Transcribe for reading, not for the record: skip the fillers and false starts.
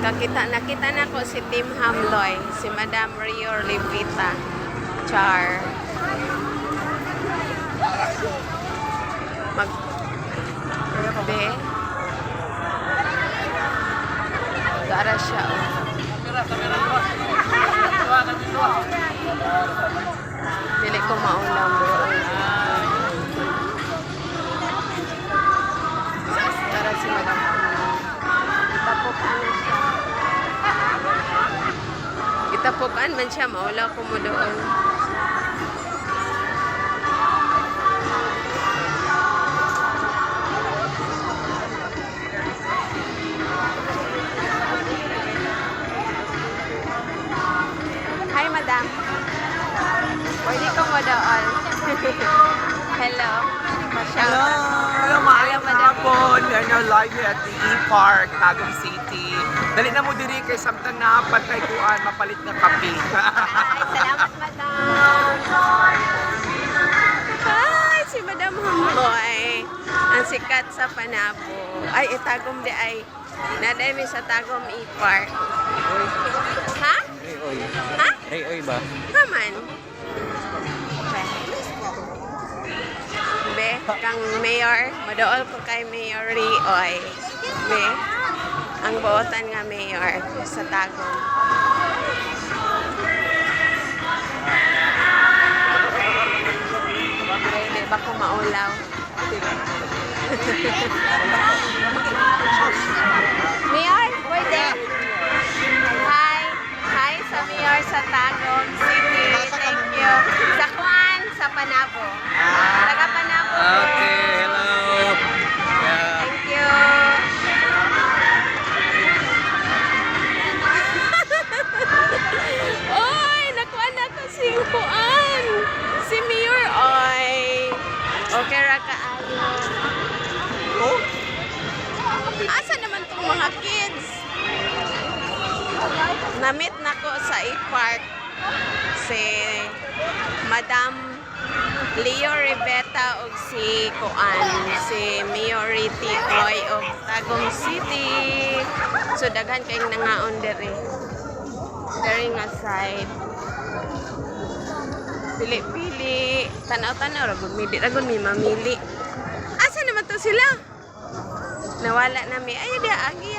Nakita na ko si Tim Hamloy, si Madam Rio Levita. Char. Be. Gara siya. Dili ko maulam doon. Tara si Madam. Itapukan man siya, maula ko mo doon. Hi, Madam. Pwede ko mo doon. Hello. Hello! Hello, maayong hapon! Ano, live here at the E-Park, Tagum City. Dali na mo diri kay samtang napatay kuan, mapalit na kape. Ay, salamat, Madam. Hi, si Madam Hamloy. Ang sikat sa Panabo. Ay, itagom di ay. Naday mi sa Tagum E-Park. Ha? Rayoy. Ha? Rayoy ba? Kaman. Be, kang mayor, madool ko kay Mayor Rioy. Be, ang buotan nga mayor sa Tagum. Be, ba ko maulaw? Mayor, pwede? Hi. Hi sa mayor sa Tagum City. Thank you. Sa Juan, sa Panabo. Taga Panabo. Okay, hello! Yeah. Thank you. Oy, nakuha na ko si Juan. Si Mayor, oy. Okay ra kaayo. Oh? Asa naman tong mga kids? Namit na ko sa E-Park si Madam Leo Riveta ug si Kuan, si Mayor Tioy of Tagum City. So daghan kayong nangaon diri. Diri nga side. Pili-pili, tanaw-tanaw ra gud mi, di ra gud mi mamili. Asa naman to sila? Nawala na mi. Ay, di agi.